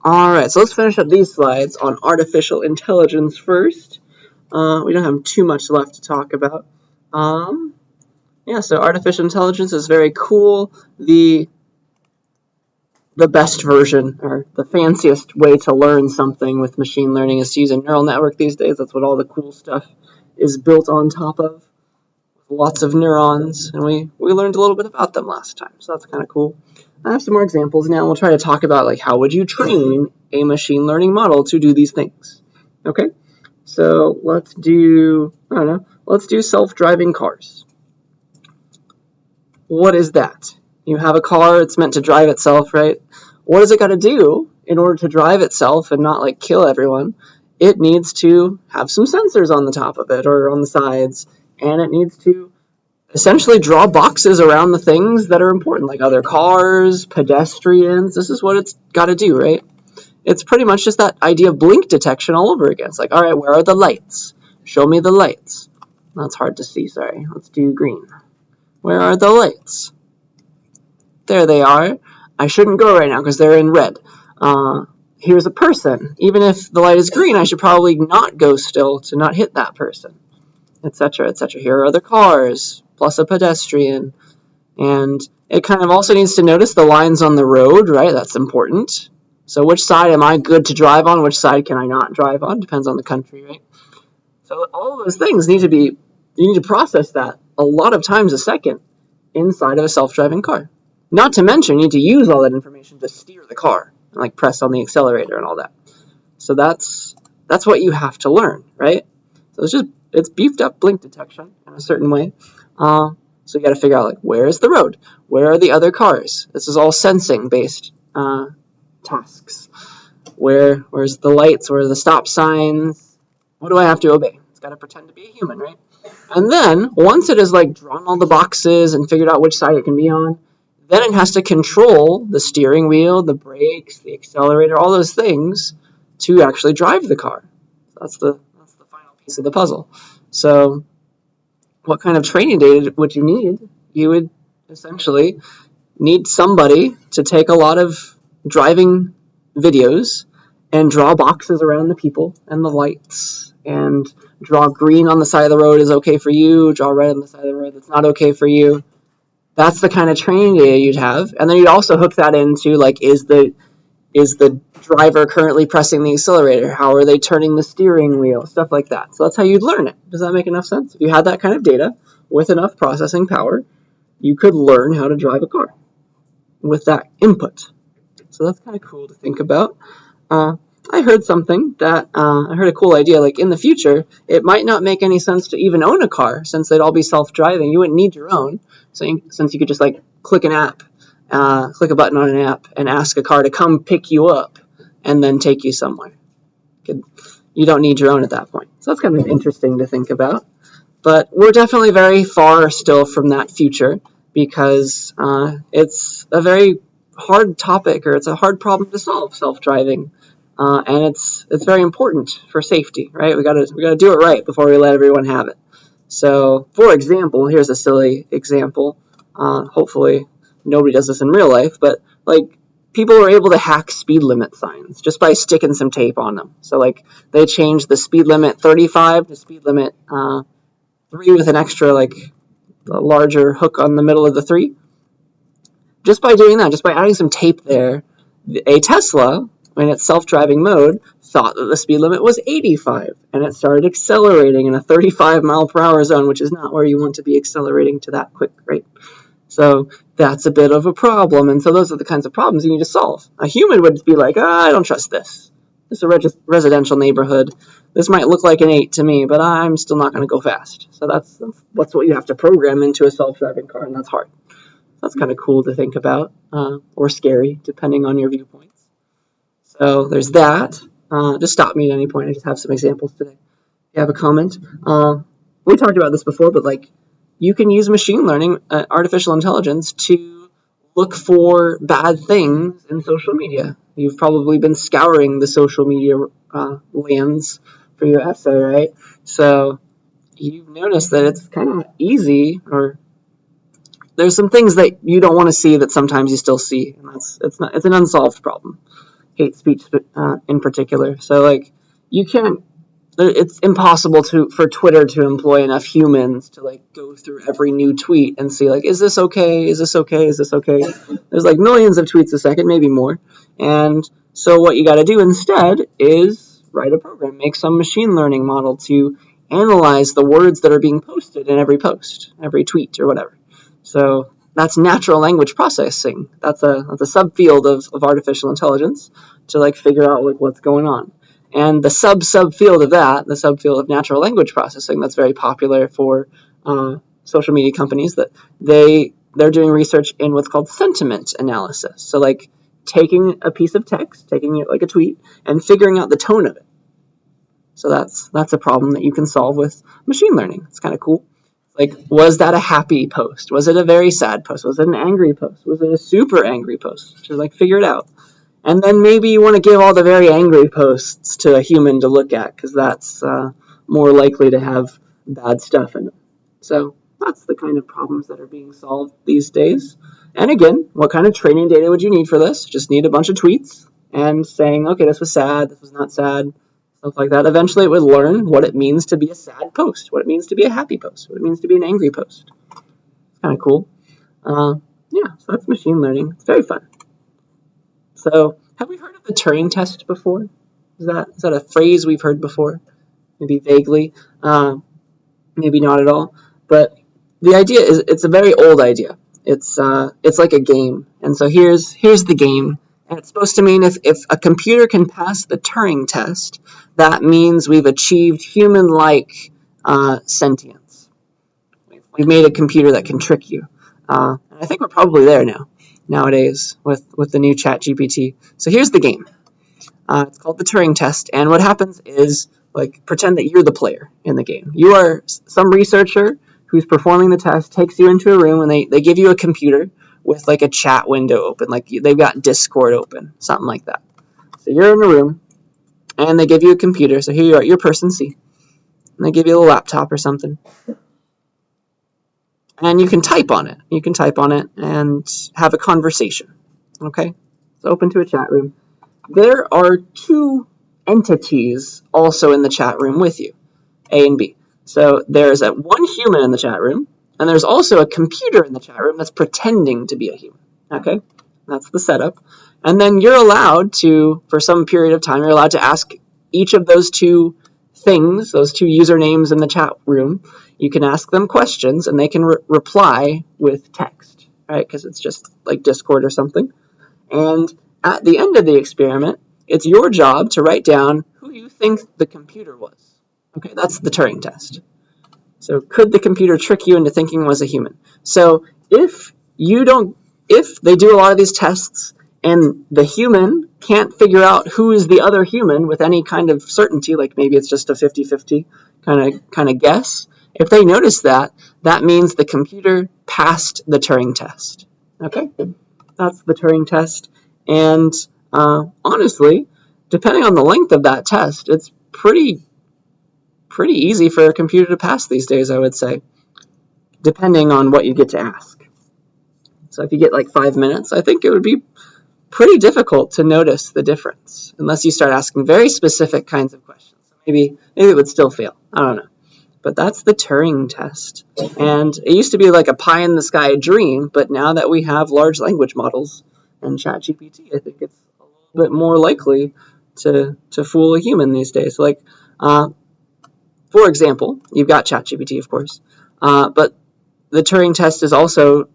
Alright, so let's finish up these slides on artificial intelligence first. We don't have too much left to talk about. Yeah, so artificial intelligence is very cool. The best version, or the fanciest way to learn something with machine learning is to use a neural network these days. That's what all the cool stuff is built on top of. Lots of neurons, and we learned a little bit about them last time, so that's kind of cool. I have some more examples now. We'll try to talk about like how would you train a machine learning model to do these things. Okay, so let's do, I don't know, let's do self-driving cars. What is that? You have a car, it's meant to drive itself, right? What does it got to do in order to drive itself and not like kill everyone? It needs to have some sensors on the top of it or on the sides, and it needs to essentially draw boxes around the things that are important, like other cars, pedestrians. This is what it's got to do, right? It's pretty much just that idea of blink detection all over again. It's like, all right, where are the lights? Show me the lights. That's hard to see, sorry. Let's do green. Where are the lights? There they are. I shouldn't go right now because they're in red. Here's a person. Even if the light is green, I should probably not go still to not hit that person, etc., etc. Here are other cars, plus a pedestrian. And it kind of also needs to notice the lines on the road, right? That's important. So which side am I good to drive on? Which side can I not drive on? Depends on the country, right? So all of those things need to be, you need to process that a lot of times a second inside of a self-driving car. Not to mention, you need to use all that information to steer the car, and like press on the accelerator and all that. So that's what you have to learn, right? So it's beefed up blink detection in a certain way. So you got to figure out like where is the road, where are the other cars. This is all sensing based tasks. Where's the lights? Where are the stop signs? What do I have to obey? It's got to pretend to be a human, right? And then once it has like drawn all the boxes and figured out which side it can be on, then it has to control the steering wheel, the brakes, the accelerator, all those things to actually drive the car. That's the final piece of the puzzle. So what kind of training data would you need? You would essentially need somebody to take a lot of driving videos and draw boxes around the people and the lights, and draw green on the side of the road is okay for you, draw red on the side of the road that's not okay for you. That's the kind of training data you'd have. And then you'd also hook that into like, is the driver currently pressing the accelerator? How are they turning the steering wheel? Stuff like that. So that's how you'd learn it. Does that make enough sense? If you had that kind of data with enough processing power, you could learn how to drive a car with that input. So that's kind of cool to think about. I heard something that, I heard a cool idea, like in the future, it might not make any sense to even own a car since they'd all be self-driving. You wouldn't need your own, since you could just like click an app, click a button on an app and ask a car to come pick you up and then take you somewhere. You don't need your own at that point. So that's kind of interesting to think about. But we're definitely very far still from that future because it's a very hard topic, or it's a hard problem to solve, self-driving. And it's very important for safety, right? We gotta do it right before we let everyone have it. So, for example, here's a silly example. Hopefully nobody does this in real life, but like people were able to hack speed limit signs just by sticking some tape on them. So like they changed the speed limit 35 to speed limit 3 with an extra like a larger hook on the middle of the 3. Just by doing that, just by adding some tape there, a Tesla, in its self-driving mode, thought that the speed limit was 85, and it started accelerating in a 35 mile per hour zone, which is not where you want to be accelerating to that quick rate. So that's a bit of a problem, and so those are the kinds of problems you need to solve. A human would be like, I don't trust this. This is a residential neighborhood. This might look like an 8 to me, but I'm still not going to go fast. So that's what you have to program into a self-driving car, and that's hard. That's kind of cool to think about, or scary, depending on your viewpoints. So there's that. Just stop me at any point. I just have some examples today. If you have a comment. We talked about this before, but like you can use machine learning, artificial intelligence, to look for bad things in social media. You've probably been scouring the social media lands for your essay, right? So you've noticed that it's kind of easy, or there's some things that you don't want to see that sometimes you still see, and it's an unsolved problem. hate speech in particular. So like you can't. It's impossible for Twitter to employ enough humans to like go through every new tweet and see like, is this okay? Is this okay? Is this okay? There's like millions of tweets a second, maybe more. And so what you got to do instead is write a program, make some machine learning model to analyze the words that are being posted in every post, every tweet or whatever. So that's natural language processing. That's a subfield of artificial intelligence to like figure out like what's going on. And the subfield of that, the subfield of natural language processing, that's very popular for social media companies, that they're doing research in what's called sentiment analysis. So like taking a piece of text, taking it like a tweet, and figuring out the tone of it. So that's a problem that you can solve with machine learning. It's kind of cool. Like, was that a happy post? Was it a very sad post? Was it an angry post? Was it a super angry post? To like figure it out. And then maybe you want to give all the very angry posts to a human to look at, because that's more likely to have bad stuff in them. So that's the kind of problems that are being solved these days. And again, what kind of training data would you need for this? Just need a bunch of tweets and saying, okay, this was sad, this was not sad, stuff like that. Eventually it would learn what it means to be a sad post, what it means to be a happy post, what it means to be an angry post. It's kind of cool. Yeah, so that's machine learning. It's very fun. So, have we heard of the Turing test before? Is that a phrase we've heard before? Maybe vaguely, maybe not at all. But the idea is, it's a very old idea. It's like a game, and so here's the game, and it's supposed to mean if a computer can pass the Turing test, that means we've achieved human-like sentience. We've made a computer that can trick you, and I think we're probably there now. Nowadays with the new ChatGPT. So here's the game. It's called the Turing test, and what happens is, like, pretend that you're the player in the game. You are some researcher who's performing the test, takes you into a room, and they give you a computer with like a chat window open, like they've got Discord open, something like that. So you're in a room, and they give you a computer. So here you are, you're person C, and they give you a laptop or something. And you can type on it. You can type on it and have a conversation. Okay? It's open to a chat room. There are two entities also in the chat room with you, A and B. So there's one human in the chat room, and there's also a computer in the chat room that's pretending to be a human. Okay? That's the setup. And then you're allowed to, for some period of time, you're allowed to ask each of those two things, those two usernames in the chat room. You can ask them questions, and they can reply with text, right? Because it's just like Discord or something. And at the end of the experiment, it's your job to write down who you think the computer was. Okay, that's the Turing test. So could the computer trick you into thinking it was a human? So if they do a lot of these tests and the human can't figure out who is the other human with any kind of certainty, like maybe it's just a 50-50 kind of guess, if they notice that, that means the computer passed the Turing test. Okay? That's the Turing test. And honestly, depending on the length of that test, it's pretty easy for a computer to pass these days, I would say, depending on what you get to ask. So if you get like 5 minutes, I think it would be pretty difficult to notice the difference, unless you start asking very specific kinds of questions. So maybe it would still fail. I don't know. But that's the Turing test. And it used to be like a pie-in-the-sky dream, but now that we have large language models and ChatGPT, I think it's a little bit more likely to fool a human these days. Like, for example, you've got ChatGPT, of course, but the Turing test is also,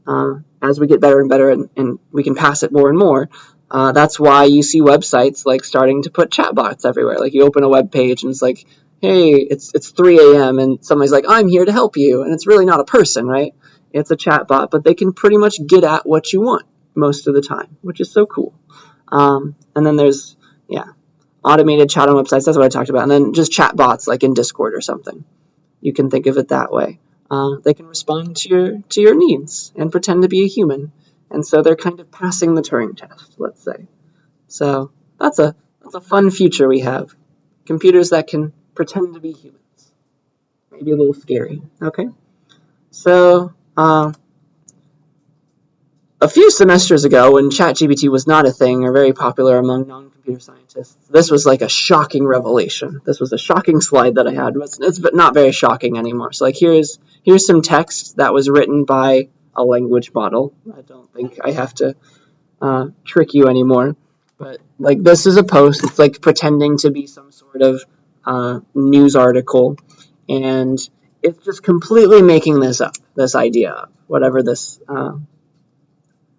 as we get better and better and we can pass it more and more, that's why you see websites like starting to put chatbots everywhere. Like you open a web page and it's like, hey, it's 3 a.m. and somebody's like, I'm here to help you. And it's really not a person, right? It's a chatbot, but they can pretty much get at what you want most of the time, which is so cool. And then there's, automated chat on websites. That's what I talked about. And then just chatbots like in Discord or something. You can think of it that way. They can respond to your needs and pretend to be a human. And so they're kind of passing the Turing test, let's say. So that's a fun future we have. Computers that can pretend to be humans. Maybe a little scary. Okay? So, a few semesters ago, when ChatGPT was not a thing or very popular among non-computer computer scientists. This was like a shocking revelation. This was a shocking slide that I had. It's not very shocking anymore. So like here's some text that was written by a language model. I don't think I have to trick you anymore. But like this is a post. It's like pretending to be some sort of news article, and it's just completely making this up, this idea up, whatever this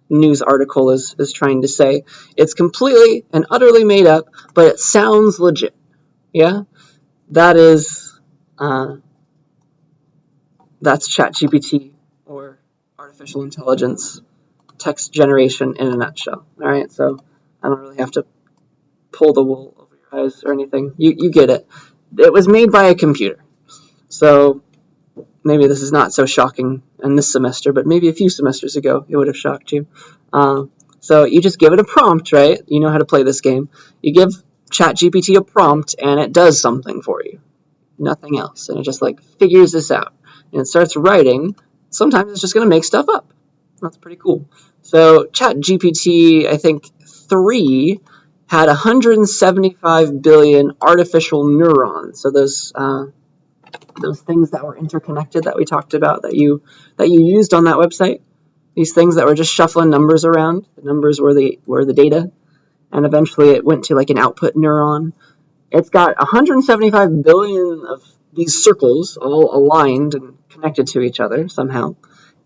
news article is trying to say. It's completely and utterly made up, but it sounds legit. Yeah, that is that's ChatGPT, or artificial intelligence text generation in a nutshell. All right, so I don't really have to pull the wool over your eyes or anything. You get it. It was made by a computer, so maybe this is not so shocking in this semester, but maybe a few semesters ago it would have shocked you. So you just give it a prompt, right? You know how to play this game. You give ChatGPT a prompt, and it does something for you. Nothing else. And it just like figures this out. And it starts writing. Sometimes it's just going to make stuff up. That's pretty cool. So ChatGPT, I think 3 had 175 billion artificial neurons. So those things that were interconnected that we talked about, that you used on that website, these things that were just shuffling numbers around. The numbers were the data, and eventually it went to like an output neuron. It's got 175 billion of these circles all aligned and connected to each other somehow,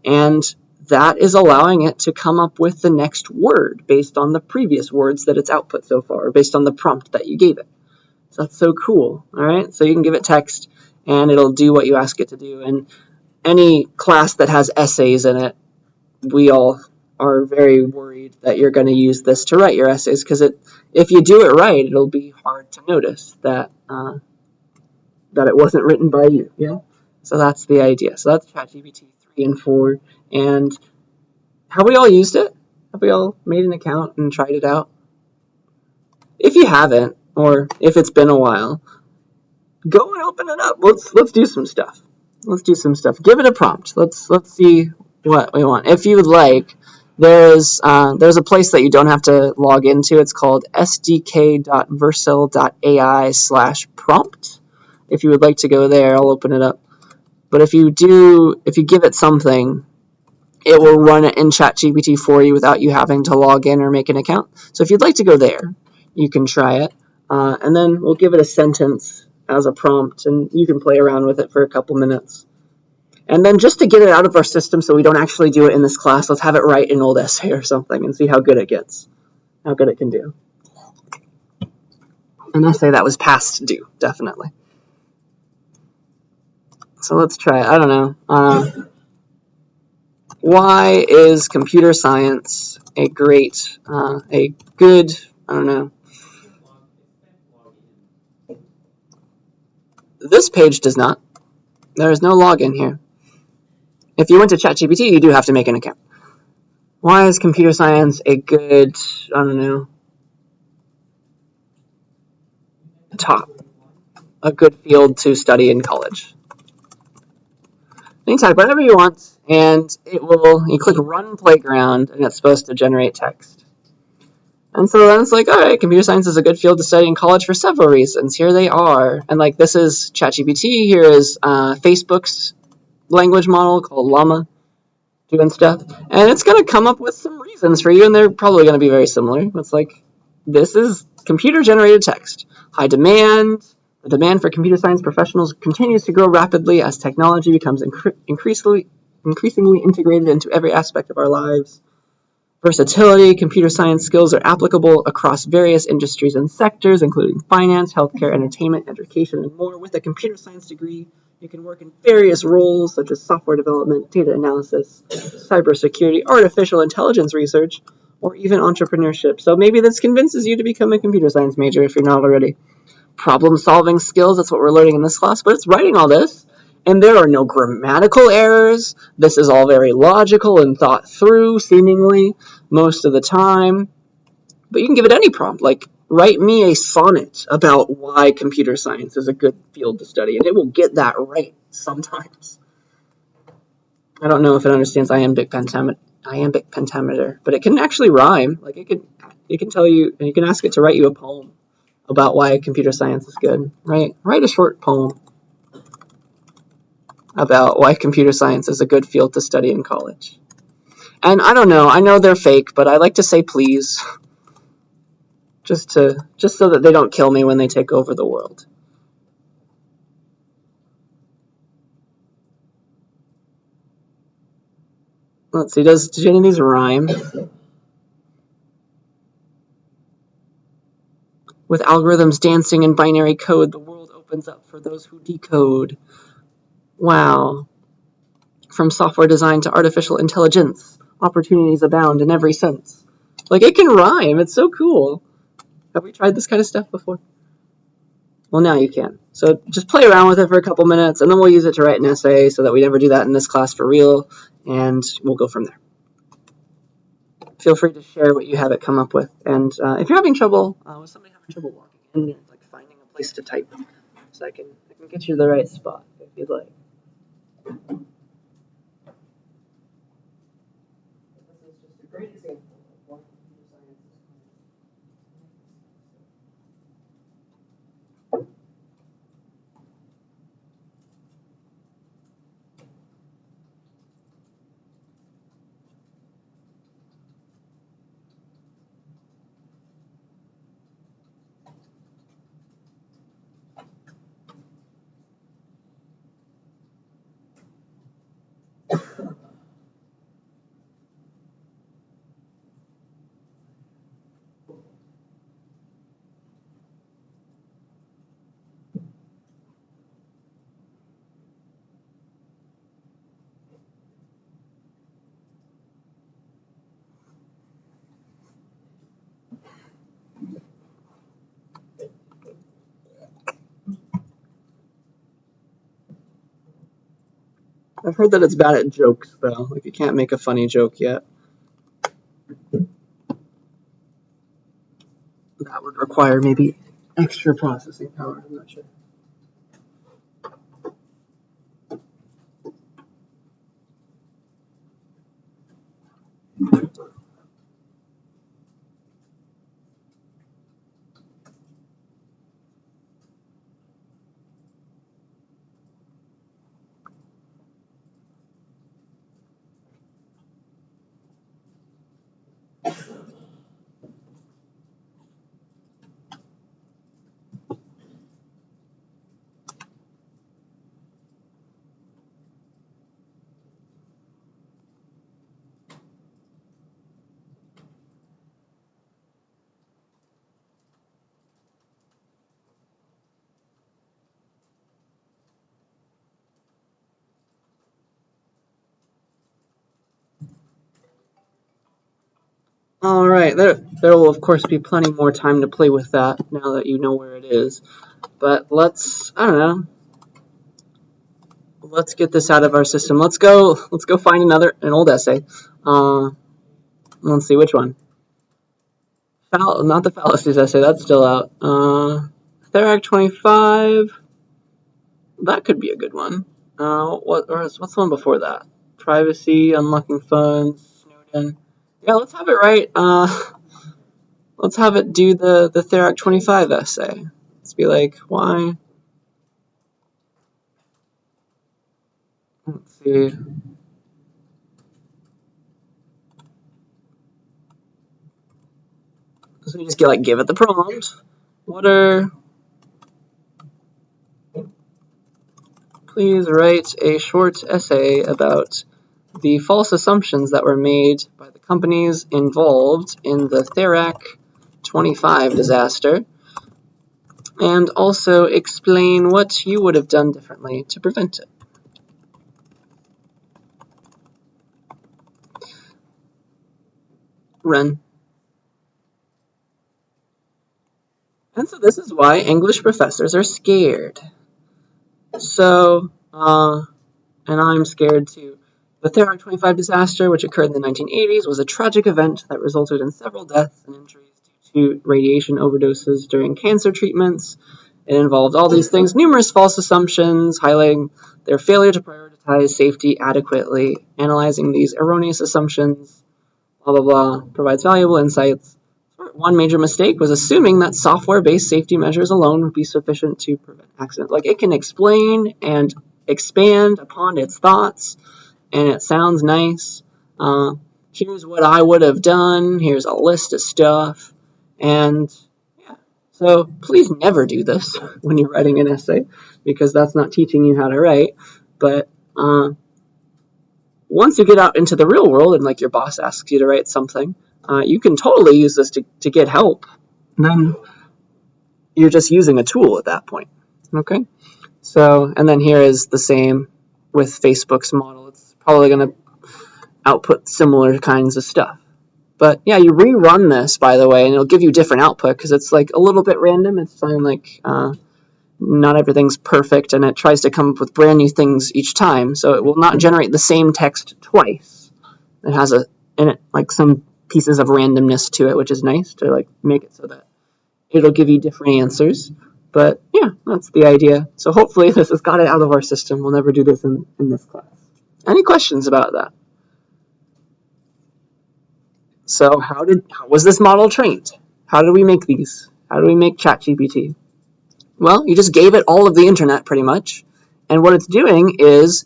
and that is allowing it to come up with the next word based on the previous words that it's output so far, or based on the prompt that you gave it. So that's so cool. All right, so you can give it text and it'll do what you ask it to do. And any class that has essays in it, we all are very worried that you're going to use this to write your essays, because if you do it right, it'll be hard to notice that it wasn't written by you. Yeah. So that's the idea. So that's ChatGPT 3 and 4. And have we all used it? Have we all made an account and tried it out? If you haven't, or if it's been a while, go and open it up. Let's do some stuff. Let's do some stuff. Give it a prompt. Let's see what we want. If you would like, there's a place that you don't have to log into. It's called sdk.vercel.ai/prompt. If you would like to go there, I'll open it up. But if you give it something, it will run it in ChatGPT for you without you having to log in or make an account. So if you'd like to go there, you can try it. And then we'll give it a sentence as a prompt, and you can play around with it for a couple minutes. And then just to get it out of our system so we don't actually do it in this class, let's have it write an old essay or something and see how good it gets, how good it can do. An essay that was past due, definitely. So let's try it. I don't know. Why is computer science a good, I don't know. This page does not. There is no login here. If you went to ChatGPT, you do have to make an account. Why is computer science a good, I don't know, a good field to study in college? You can type whatever you want, and you click Run Playground, and it's supposed to generate text. And so then it's like, all right, computer science is a good field to study in college for several reasons. Here they are. And like, this is ChatGPT. Here is Facebook's language model called Llama doing stuff. And it's going to come up with some reasons for you, and they're probably going to be very similar. It's like, this is computer-generated text. High demand. The demand for computer science professionals continues to grow rapidly as technology becomes increasingly integrated into every aspect of our lives. Versatility, computer science skills are applicable across various industries and sectors, including finance, healthcare, entertainment, education, and more. With a computer science degree, you can work in various roles such as software development, data analysis, cybersecurity, artificial intelligence research, or even entrepreneurship. So maybe this convinces you to become a computer science major if you're not already. Problem-solving skills, that's what we're learning in this class, but it's writing all this. And there are no grammatical errors. This is all very logical and thought through, seemingly, most of the time. But you can give it any prompt, like, write me a sonnet about why computer science is a good field to study, and it will get that right sometimes. I don't know if it understands iambic iambic pentameter, but it can actually rhyme. Like it can tell you, and you can ask it to write you a poem about why computer science is good. Right? Write a short poem about why computer science is a good field to study in college. And I don't know. I know they're fake, but I like to say please, just so that they don't kill me when they take over the world. Let's see. Do any of these rhyme? With algorithms dancing in binary code, the world opens up for those who decode. Wow. From software design to artificial intelligence, opportunities abound in every sense. Like, it can rhyme. It's so cool. Have we tried this kind of stuff before? Well, now you can. So just play around with it for a couple minutes, and then we'll use it to write an essay so that we never do that in this class for real, and we'll go from there. Feel free to share what you have it come up with. And if you're having trouble, with somebody having trouble walking in, like finding a place to type, so I can get you to the right spot if you'd like. This is just a great example of why computer science is I've heard that it's bad at jokes, though. Like, you can't make a funny joke yet. That would require maybe extra processing power. I'm not sure. All right, there will of course be plenty more time to play with that now that you know where it is. But I don't know. Let's get this out of our system. Let's go find an old essay. Let's see which one. Not the fallacies essay. That's still out. Therac 25. That could be a good one. What's the one before that? Privacy, unlocking funds, Snowden. Yeah, let's have it right. Let's have it do the Therac 25 essay. Let's be like, why? Let's see. So we just give it the prompt. Please write a short essay about the false assumptions that were made by the companies involved in the Therac 25 disaster, and also explain what you would have done differently to prevent it. Run. And so this is why English professors are scared. So, and I'm scared too. The Therac 25 disaster, which occurred in the 1980s, was a tragic event that resulted in several deaths and injuries due to radiation overdoses during cancer treatments. It involved all these things, numerous false assumptions, highlighting their failure to prioritize safety adequately, analyzing these erroneous assumptions, blah, blah, blah, provides valuable insights. One major mistake was assuming that software-based safety measures alone would be sufficient to prevent accidents. Like, it can explain and expand upon its thoughts, and it sounds nice. Here's what I would have done. Here's a list of stuff. And yeah, so please never do this when you're writing an essay, because that's not teaching you how to write. But once you get out into the real world and like your boss asks you to write something, you can totally use this to get help. And then you're just using a tool at that point. Okay? So, and then here is the same with Facebook's model. It's probably going to output similar kinds of stuff. But yeah, you rerun this, by the way, and it'll give you different output because it's like a little bit random. It's saying like not everything's perfect, and it tries to come up with brand new things each time. So it will not generate the same text twice. It has in it like some pieces of randomness to it, which is nice to like make it so that it'll give you different answers. But yeah, that's the idea. So hopefully this has got it out of our system. We'll never do this in this class. Any questions about that? So how was this model trained? How did we make these? How do we make ChatGPT? Well, you just gave it all of the internet pretty much. And what it's doing is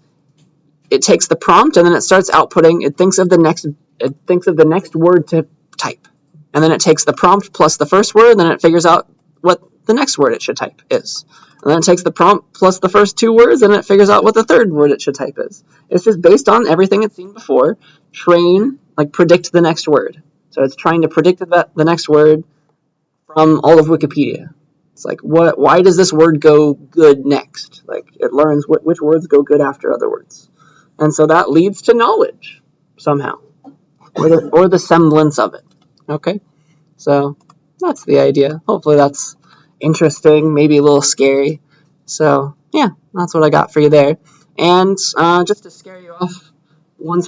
it takes the prompt and then it starts outputting. It thinks of the next word to type. And then it takes the prompt plus the first word, and then it figures out what the next word it should type is. And then it takes the prompt plus the first two words, and it figures out what the third word it should type is. It's just based on everything it's seen before. Predict the next word. So it's trying to predict the next word from all of Wikipedia. It's like, why does this word go good next? Like, it learns which words go good after other words. And so that leads to knowledge somehow, or the semblance of it. Okay? So that's the idea. Hopefully that's interesting, maybe a little scary. So yeah, that's what I got for you there. And just to scare you off one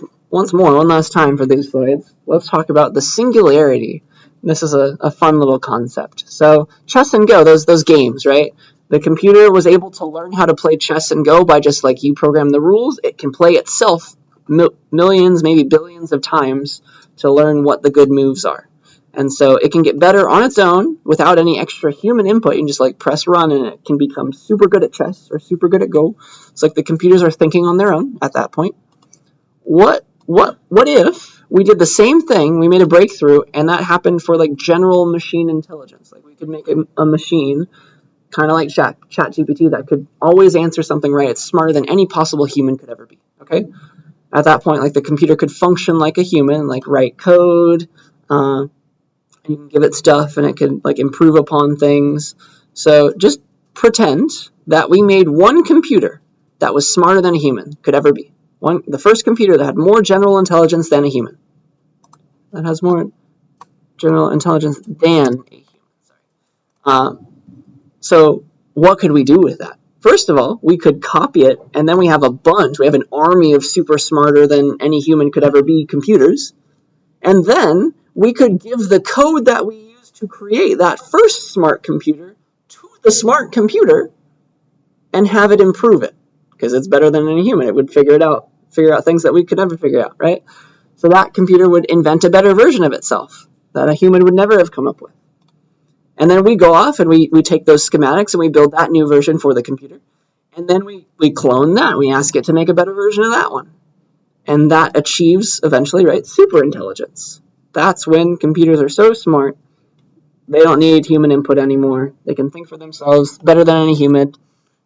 last time for these slides, let's talk about the singularity. This is a fun little concept. So chess and Go, those games, right? The computer was able to learn how to play chess and Go by just like you program the rules. It can play itself millions, maybe billions of times to learn what the good moves are. And so it can get better on its own without any extra human input. You can just like press run and it can become super good at chess or super good at Go. It's like the computers are thinking on their own at that point. What if we did the same thing, we made a breakthrough, and that happened for like general machine intelligence? Like we could make a machine kind of like ChatGPT that could always answer something right. It's smarter than any possible human could ever be. Okay? At that point, like the computer could function like a human, like write code, and you can give it stuff and it can like improve upon things. So just pretend that we made one computer that was smarter than a human could ever be. The first computer that had more general intelligence than a human. That has more general intelligence than a human. So what could we do with that? First of all, we could copy it, and then we have a bunch. We have an army of super smarter than any human could ever be computers. And then we could give the code that we used to create that first smart computer to the smart computer and have it improve it, because it's better than any human. It would figure out things that we could never figure out, right? So that computer would invent a better version of itself that a human would never have come up with. And then we go off and we take those schematics and we build that new version for the computer. And then we clone that. We ask it to make a better version of that one. And that achieves, eventually, right, super intelligence. That's when computers are so smart, they don't need human input anymore. They can think for themselves better than any human.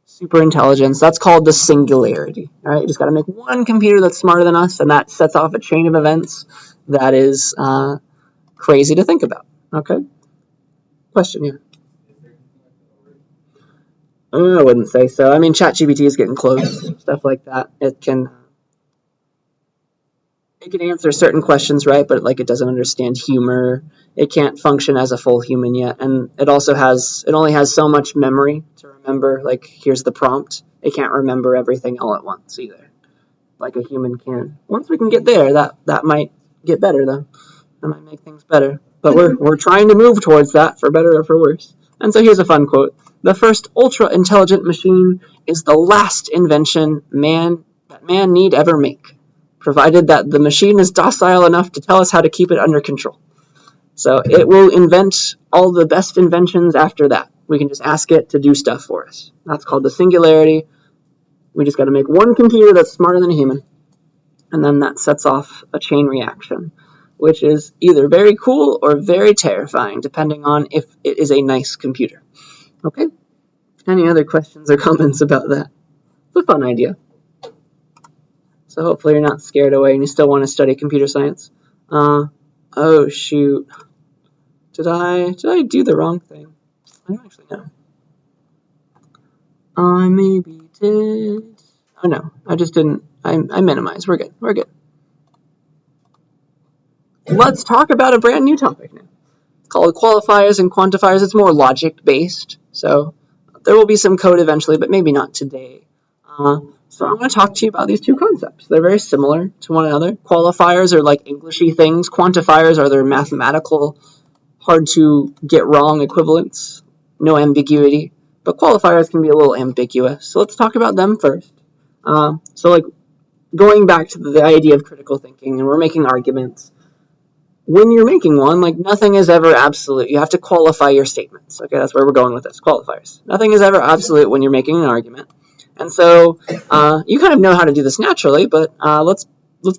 Super intelligence. That's called the singularity. All right, you just got to make one computer that's smarter than us, and that sets off a chain of events that is crazy to think about. Okay? Question, yeah. I wouldn't say so. I mean, ChatGPT is getting close, stuff like that. It can answer certain questions, right? But like it doesn't understand humor. It can't function as a full human yet, and it only has so much memory to remember. Like here's the prompt. It can't remember everything all at once either, like a human can. Once we can get there, that might get better though. That might make things better. But we're trying to move towards that, for better or for worse. And so here's a fun quote. The first ultra-intelligent machine is the last invention that man need ever make, provided that the machine is docile enough to tell us how to keep it under control. So it will invent all the best inventions after that. We can just ask it to do stuff for us. That's called the singularity. We just got to make one computer that's smarter than a human. And then that sets off a chain reaction, which is either very cool or very terrifying, depending on if it is a nice computer. Okay? Any other questions or comments about that? It's a fun idea. So hopefully you're not scared away and you still want to study computer science. Oh shoot. Did I do the wrong thing? I don't actually know. I maybe did. Oh no, I just didn't. I minimized. We're good. Let's talk about a brand new topic now. It's called qualifiers and quantifiers. It's more logic-based, so there will be some code eventually, but maybe not today. So I'm going to talk to you about these two concepts. They're very similar to one another. Qualifiers are like Englishy things. Quantifiers are their mathematical, hard-to-get-wrong equivalents. No ambiguity. But qualifiers can be a little ambiguous. So let's talk about them first. Going back to the idea of critical thinking, and we're making arguments. When you're making one, nothing is ever absolute. You have to qualify your statements. Okay, that's where we're going with this, qualifiers. Nothing is ever absolute when you're making an argument. And so you kind of know how to do this naturally, but let's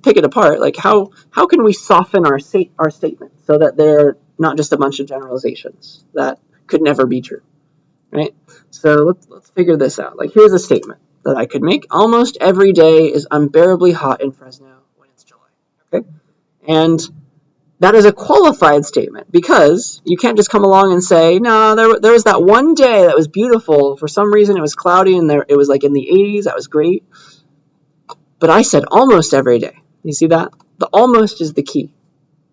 pick it apart. How can we soften our statements so that they're not just a bunch of generalizations that could never be true, right? So let's figure this out. Here's a statement that I could make. Almost every day is unbearably hot in Fresno when it's July. Okay, and that is a qualified statement because you can't just come along and say, no, there was that one day that was beautiful. For some reason, it was cloudy and it was in the 80s. That was great. But I said almost every day. You see that? The almost is the key.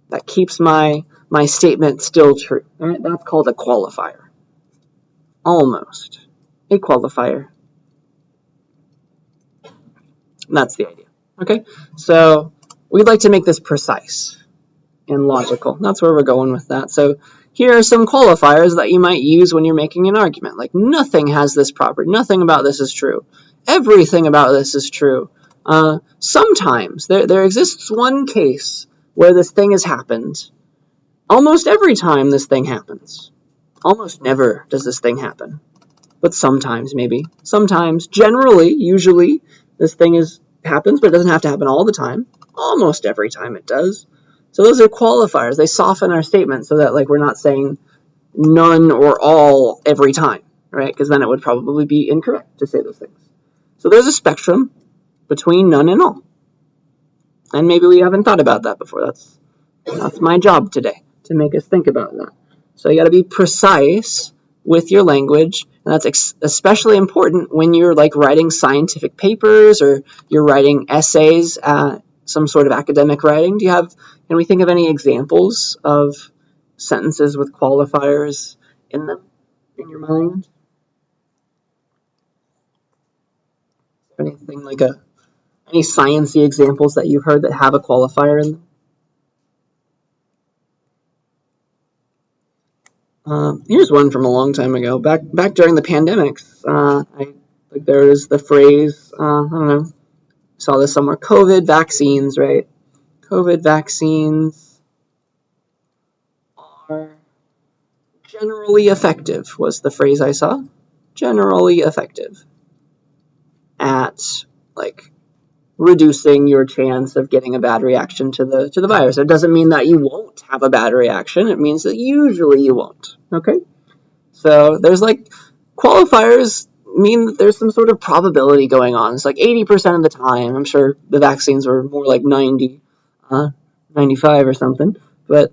That keeps my statement still true. All right? That's called a qualifier. Almost. A qualifier. And that's the idea. Okay? So we'd like to make this precise and logical. That's where we're going with that. So here are some qualifiers that you might use when you're making an argument. Nothing has this property. Nothing about this is true. Everything about this is true. Sometimes there exists one case where this thing has happened. Almost every time this thing happens. Almost never does this thing happen. But sometimes, maybe. Sometimes, generally, usually, this thing happens, but it doesn't have to happen all the time. Almost every time it does. So those are qualifiers. They soften our statement so that we're not saying none or all every time, right? Because then it would probably be incorrect to say those things. So there's a spectrum between none and all. And maybe we haven't thought about that before. That's my job today, to make us think about that. So you got to be precise with your language, and that's especially important when you're writing scientific papers or you're writing essays, some sort of academic writing. Can we think of any examples of sentences with qualifiers in them in your mind? Anything any sciencey examples that you've heard that have a qualifier in them? Here's one from a long time ago. Back during the pandemics, there was the phrase, I don't know, saw this somewhere, COVID vaccines, right? COVID vaccines are generally effective, was the phrase I saw. Generally effective at reducing your chance of getting a bad reaction to the virus. It doesn't mean that you won't have a bad reaction. It means that usually you won't. Okay? So there's qualifiers mean that there's some sort of probability going on. It's 80% of the time. I'm sure the vaccines were more 90, 95 or something. But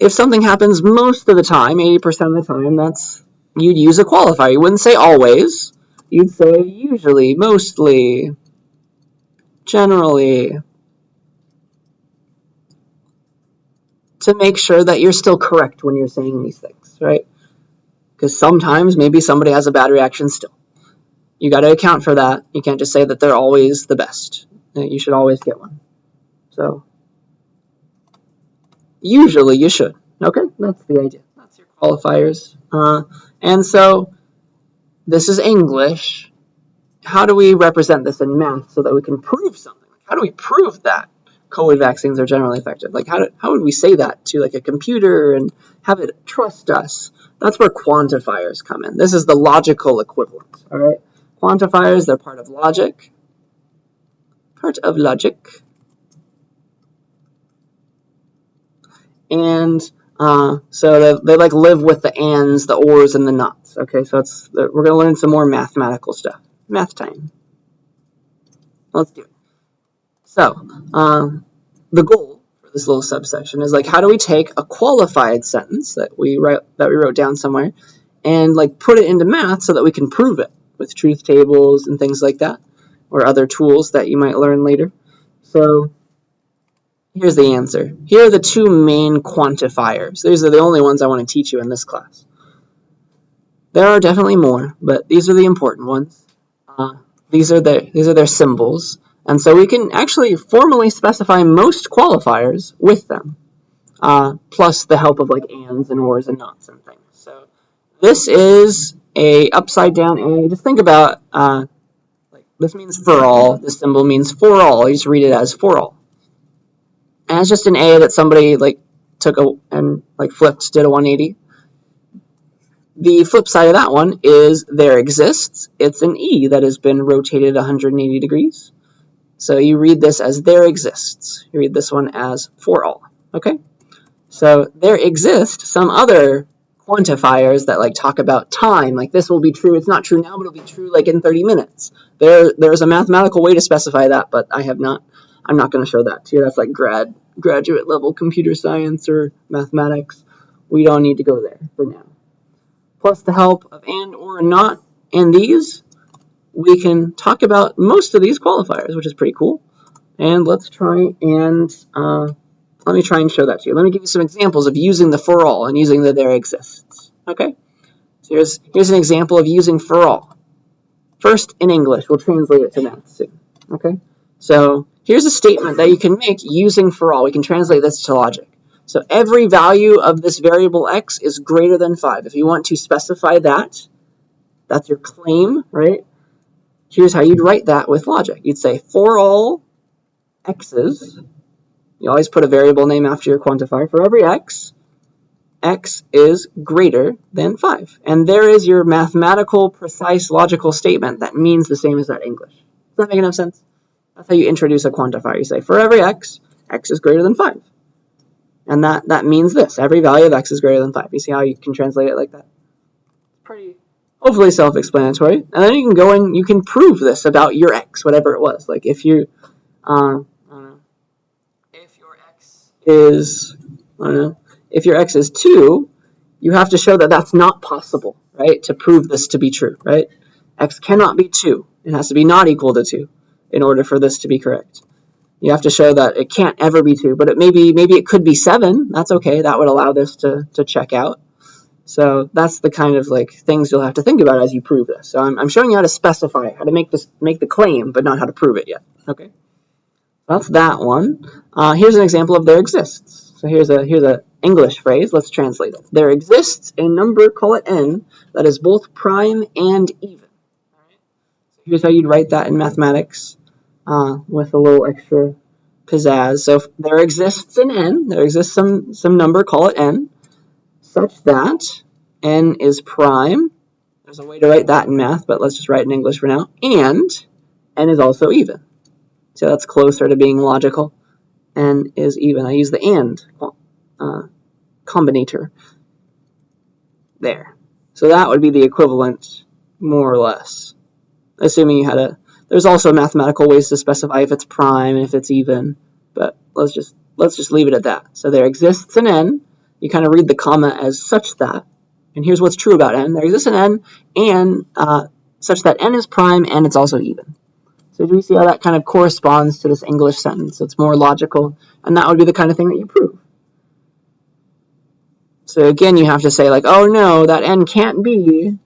if something happens most of the time, 80% of the time, you'd use a qualifier. You wouldn't say always. You'd say usually, mostly, generally, to make sure that you're still correct when you're saying these things, right? Because sometimes maybe somebody has a bad reaction still. You got to account for that. You can't just say that they're always the best. You should always get one. So usually you should. Okay, that's the idea. That's your qualifiers. And so this is English. How do we represent this in math so that we can prove something? How do we prove that COVID vaccines are generally effective? Like how would we say that to like a computer and have it trust us? That's where quantifiers come in. This is the logical equivalent. All right, quantifiers, they're part of logic. And so they like live with the ands, the ors, and the nots. Okay, so we're gonna learn some more mathematical stuff. Math time. Let's do it. So the goal for this little subsection is like, how do we take a qualified sentence that we wrote down somewhere and like put it into math so that we can prove it with truth tables and things like that, or other tools that you might learn later. So here's the answer. Here are the two main quantifiers. These are the only ones I want to teach you in this class. There are definitely more, but these are the important ones. These are their symbols. And so we can actually formally specify most qualifiers with them, plus the help of like ands and ors and nots and things. So this is a upside down A. Just think about, like this means for all. This symbol means for all. You just read it as for all. And it's just an A that somebody like took and like flipped, did a 180. The flip side of that one is there exists. It's an E that has been rotated 180 degrees. So you read this as there exists. You read this one as for all. Okay? So there exist some other quantifiers that like talk about time. Like this will be true. It's not true now, but it'll be true like in 30 minutes. There's a mathematical way to specify that, but I'm not going to show that to you. That's like graduate level computer science or mathematics. We don't need to go there for now. Plus the help of and, or, not, and these, we can talk about most of these qualifiers, which is pretty cool. And let's try and, let me try and show that to you. Let me give you some examples of using the for all and using the there exists. Okay? So here's an example of using for all. First, in English. We'll translate it to math soon. Okay? So here's a statement that you can make using for all. We can translate this to logic. So every value of this variable x is greater than 5. If you want to specify that, that's your claim, right? Here's how you'd write that with logic. You'd say for all x's, you always put a variable name after your quantifier. For every x, x is greater than 5. And there is your mathematical, precise, logical statement that means the same as that English. Does that make enough sense? That's how you introduce a quantifier. You say for every x, x is greater than 5. And that means this. Every value of x is greater than 5. You see how you can translate it like that? Pretty, hopefully self-explanatory. And then you can go and you can prove this about your x, whatever it was. Like if you, I don't know, if your x is, I don't know, if your x is 2, you have to show that that's not possible, right? To prove this to be true, right? X cannot be 2. It has to be not equal to 2 in order for this to be correct. You have to show that it can't ever be 2, but maybe it could be 7. That's okay. That would allow this to check out. So that's the kind of like things you'll have to think about as you prove this. So I'm showing you how to specify, how to make the claim, but not how to prove it yet. Okay, that's that one. Here's an example of there exists. So here's a English phrase. Let's translate it. There exists a number, call it n, that is both prime and even. All right. So here's how you'd write that in mathematics. With a little extra pizzazz. So there exists an n, there exists some number, call it n, such that n is prime. There's a way to write that in math, but let's just write it in English for now. And n is also even. So that's closer to being logical. N is even. I use the and combinator there. So that would be the equivalent, more or less, assuming you had a. There's also mathematical ways to specify if it's prime and if it's even, but let's just leave it at that. So there exists an n. You kind of read the comma as such that, and here's what's true about n. There exists an n, and such that n is prime and it's also even. So do we see how that kind of corresponds to this English sentence? It's more logical, and that would be the kind of thing that you prove. So again, you have to say like, oh no, that n can't be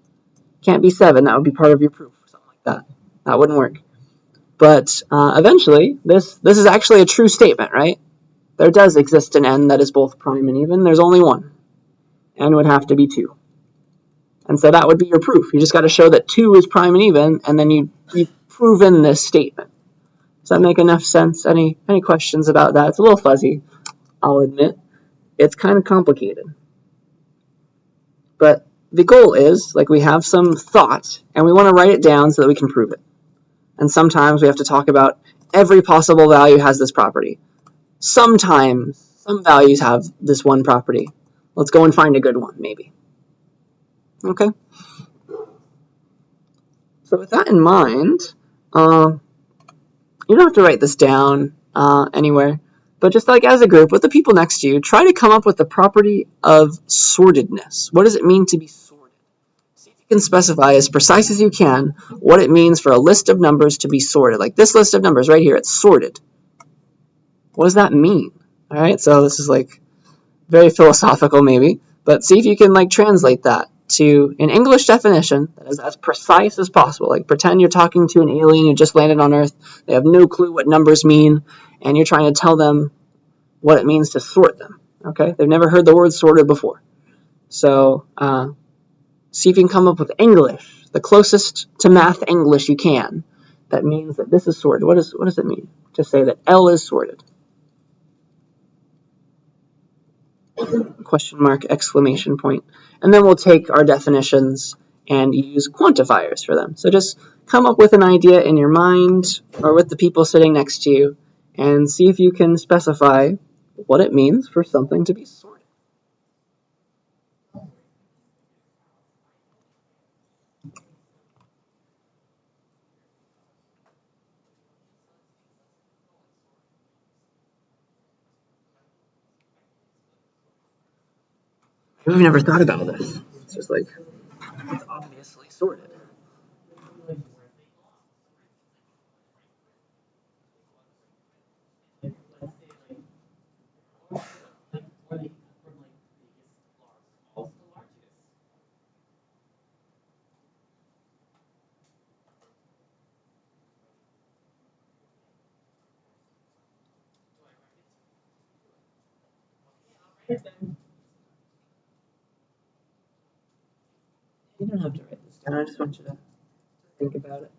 7. That would be part of your proof, or something like that. That wouldn't work. But eventually, this is actually a true statement, right? There does exist an n that is both prime and even. There's only one. n would have to be 2. And so that would be your proof. You just got to show that 2 is prime and even, and then you've proven this statement. Does that make enough sense? Any questions about that? It's a little fuzzy, I'll admit. It's kind of complicated. But the goal is, like, we have some thought, and we want to write it down so that we can prove it. And sometimes we have to talk about every possible value has this property. Sometimes some values have this one property. Let's go and find a good one, maybe. Okay? So with that in mind, you don't have to write this down anywhere, but just like as a group, with the people next to you, try to come up with the property of sortedness. What does it mean to be sorted? See if you can specify as precise as you can what it means for a list of numbers to be sorted. Like this list of numbers right here, it's sorted. What does that mean? All right, so this is like very philosophical maybe, but see if you can like translate that to an English definition that is as precise as possible. Like pretend you're talking to an alien who just landed on Earth. They have no clue what numbers mean, and you're trying to tell them what it means to sort them. Okay, they've never heard the word sorted before. So see if you can come up with English, the closest to math English you can. That means that this is sorted. What does it mean to say that L is sorted? Question mark, exclamation point. And then we'll take our definitions and use quantifiers for them. So just come up with an idea in your mind or with the people sitting next to you and see if you can specify what it means for something to be sorted. We've never thought about this. It's just like, it's obviously sorted. You don't have to write this down. I just want you to think about it.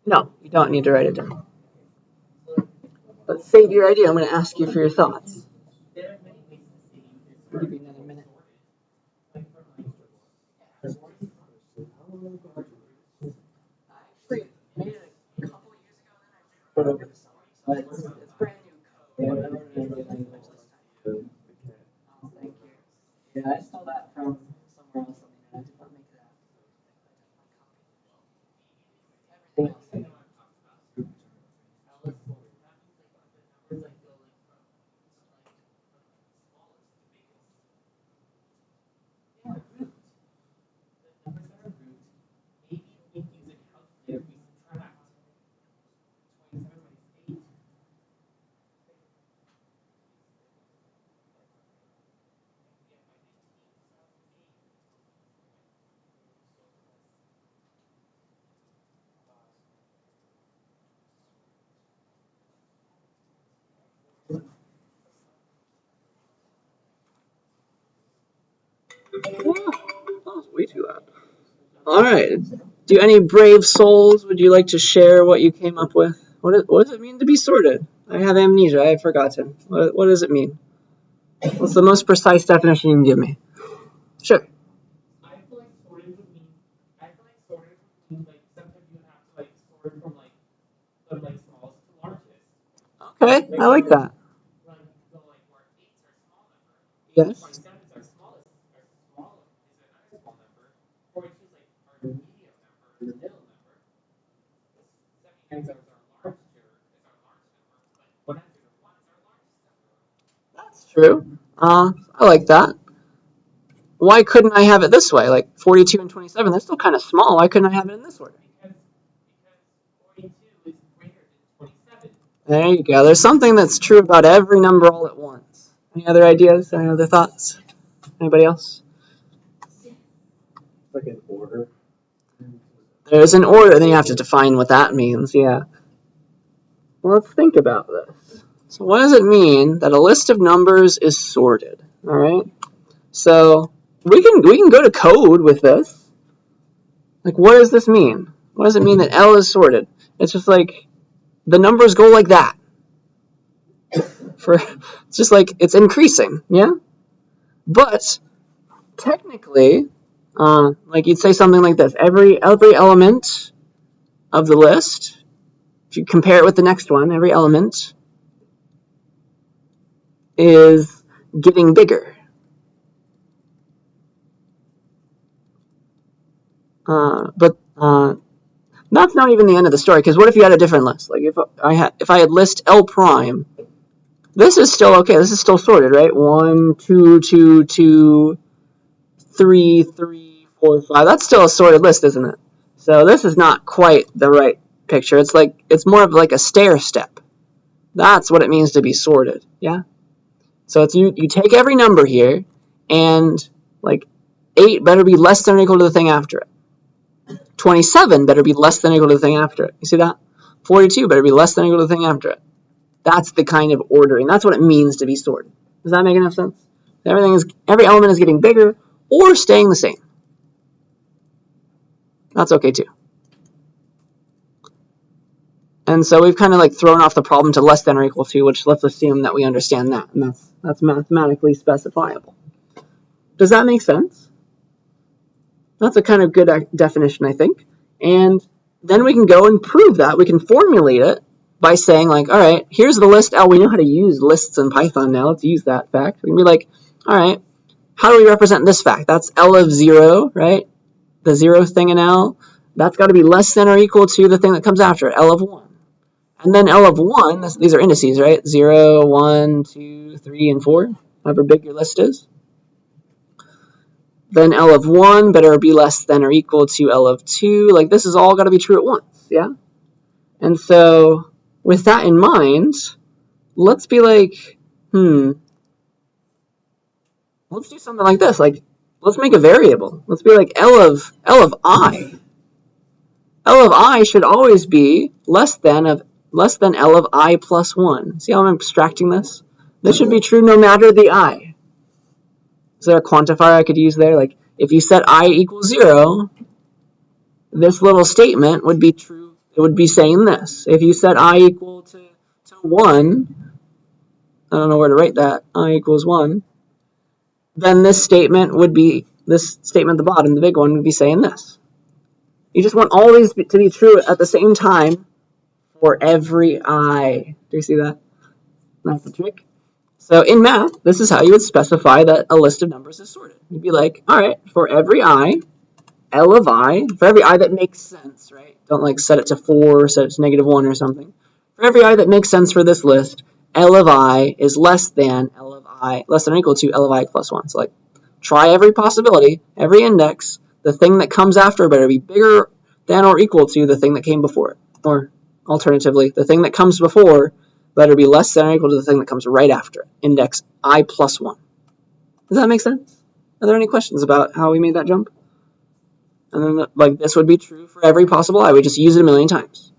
No, you don't need to write it down. Let's save your idea. I'm going to ask you for your thoughts. I'll give you another minute. Actually, made it a couple years ago, then I over the summer. So it's brand new code. I don't know the language this time. Oh, thank you. Yeah, I stole that from somewhere else on the internet. I did not make that. Everything else. Oh, it's way too loud. All right. Do any brave souls would you like to share what you came up with? What does it mean to be sorted? I have amnesia. I have forgotten. What does it mean? What's the most precise definition you can give me? Sure. Okay, I like that. Yes. That's true. I like that. Why couldn't I have it this way? Like 42 and 27, that's still kind of small. Why couldn't I have it in this order? There you go. There's something that's true about every number all at once. Any other ideas? Any other thoughts? Anybody else? Like an order. There's an order, then you have to define what that means, yeah. Well, let's think about this. So what does it mean that a list of numbers is sorted? All right. So we can go to code with this. Like, what does this mean? What does it mean that L is sorted? It's just like the numbers go like that. It's just like it's increasing, yeah? But technically, like you'd say something like this. Every element of the list, if you compare it with the next one, every element is getting bigger. But that's not even the end of the story, because what if you had a different list? Like if I had list L prime, this is still okay. This is still sorted, right? 1, 2, 2, 2, 3, 3, 4, 5. That's still a sorted list, isn't it? So this is not quite the right picture. It's more of like a stair step. That's what it means to be sorted, yeah? So it's you take every number here, and like 8 better be less than or equal to the thing after it. 27 better be less than or equal to the thing after it. You see that? 42 better be less than or equal to the thing after it. That's the kind of ordering. That's what it means to be sorted. Does that make enough sense? Every element is getting bigger or staying the same. That's okay too. And so we've kind of like thrown off the problem to less than or equal to, which let's assume that we understand that, and that's mathematically specifiable. Does that make sense? That's a kind of good definition, I think. And then we can go and prove that. We can formulate it by saying, like, all right, here's the list L. We know how to use lists in Python now. Let's use that fact. We can be like, all right, how do we represent this fact? That's L of 0, right? The 0th thing in L. That's got to be less than or equal to the thing that comes after it, L of 1. And then L of 1, these are indices, right? 0, 1, 2, 3, and 4, however big your list is. Then L of 1 better be less than or equal to L of 2. Like, this is all got to be true at once, yeah? And so, with that in mind, let's be like, let's do something like this. Like, let's make a variable. Let's be like L of I. L of I should always be less than L of I plus 1. See how I'm abstracting this? This should be true no matter the I. Is there a quantifier I could use there? Like, if you set I equals 0, this little statement would be true. It would be saying this. If you set I equal to 1, I don't know where to write that, I equals 1, then this statement at the bottom, the big one, would be saying this. You just want all these to be true at the same time for every I. Do you see that? That's the trick. So in math, this is how you would specify that a list of numbers is sorted. You'd be like, all right, for every I, L of I, for every I that makes sense, right? Don't like set it to 4 or set it to -1 or something. For every I that makes sense for this list, L of I is less than or equal to L of I plus 1. So like, try every possibility, every index, the thing that comes after better be bigger than or equal to the thing that came before it. Or alternatively, the thing that comes before better be less than or equal to the thing that comes right after it, index I plus 1. Does that make sense? Are there any questions about how we made that jump? And then, like, this would be true for every possible I. We just use it a million times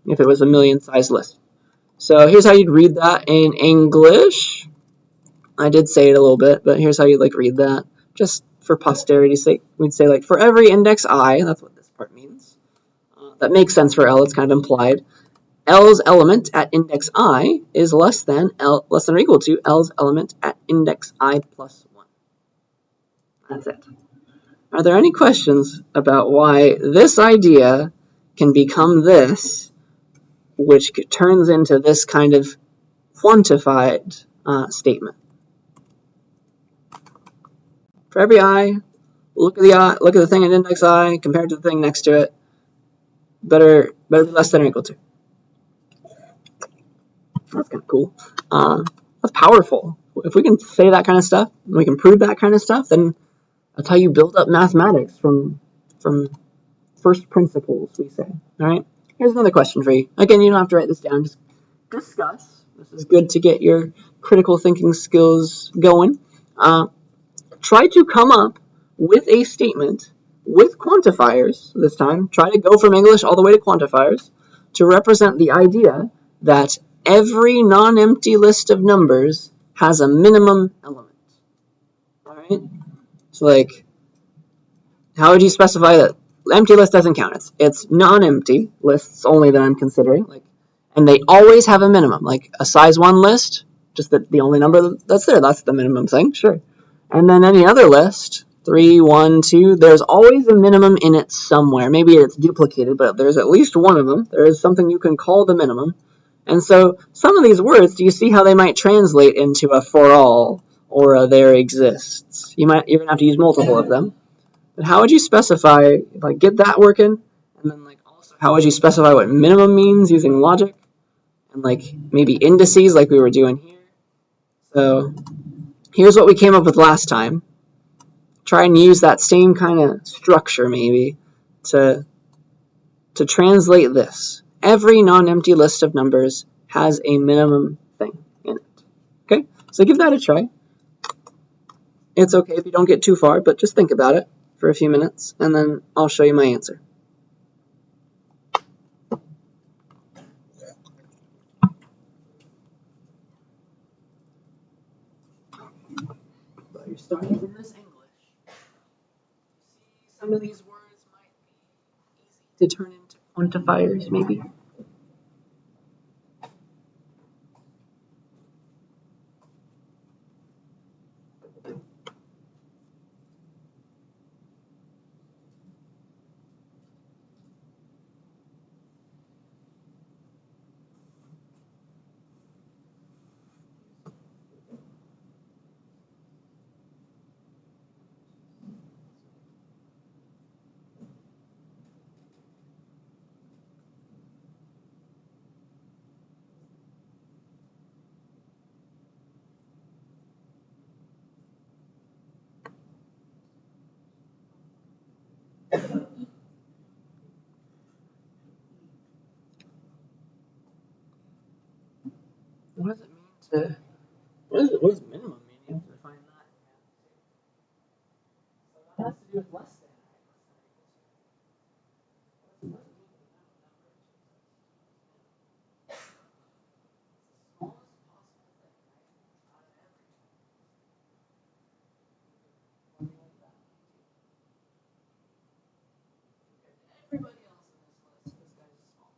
if it was a million-sized list. So here's how you'd read that in English. I did say it a little bit, but here's how you'd like read that. Just for posterity's sake, we'd say, like, for every index I, that's what this part means. That makes sense for L, it's kind of implied. L's element at index I is less than or equal to L's element at index I plus 1. That's it. Are there any questions about why this idea can become this, which turns into this kind of quantified statement? For every I, look at the thing at index I compared to the thing next to it. Better be less than or equal to. That's kind of cool. That's powerful. If we can say that kind of stuff, and we can prove that kind of stuff, then that's how you build up mathematics from first principles, we say. All right. Here's another question for you. Again, you don't have to write this down. Just discuss. This is good to get your critical thinking skills going. Try to come up with a statement with quantifiers this time. Try to go from English all the way to quantifiers to represent the idea that every non-empty list of numbers has a minimum element. All right. right? So like, how would you specify that? Empty list doesn't count. It's non-empty lists only that I'm considering. Like, and they always have a minimum. Like a size 1 list, just the only number that's there. That's the minimum thing, sure. And then any other list, 3, 1, 2, there's always a minimum in it somewhere. Maybe it's duplicated, but there's at least one of them. There is something you can call the minimum. And so some of these words, do you see how they might translate into a for all or a there exists? You might even have to use multiple of them. But how would you specify, like, get that working? And then, like, also, how would you specify what minimum means using logic? And, like, maybe indices like we were doing here. So here's what we came up with last time. Try and use that same kind of structure, maybe, to translate this. Every non-empty list of numbers has a minimum thing in it. Okay? So give that a try. It's okay if you don't get too far, but just think about it for a few minutes, and then I'll show you my answer. But you're starting from this English. See, some of these words might be easy to turn into quantifiers, maybe. What does it mean to? What does minimum mean? You have to define that. So that has to do with less than. Everybody else in this list, this guy's small.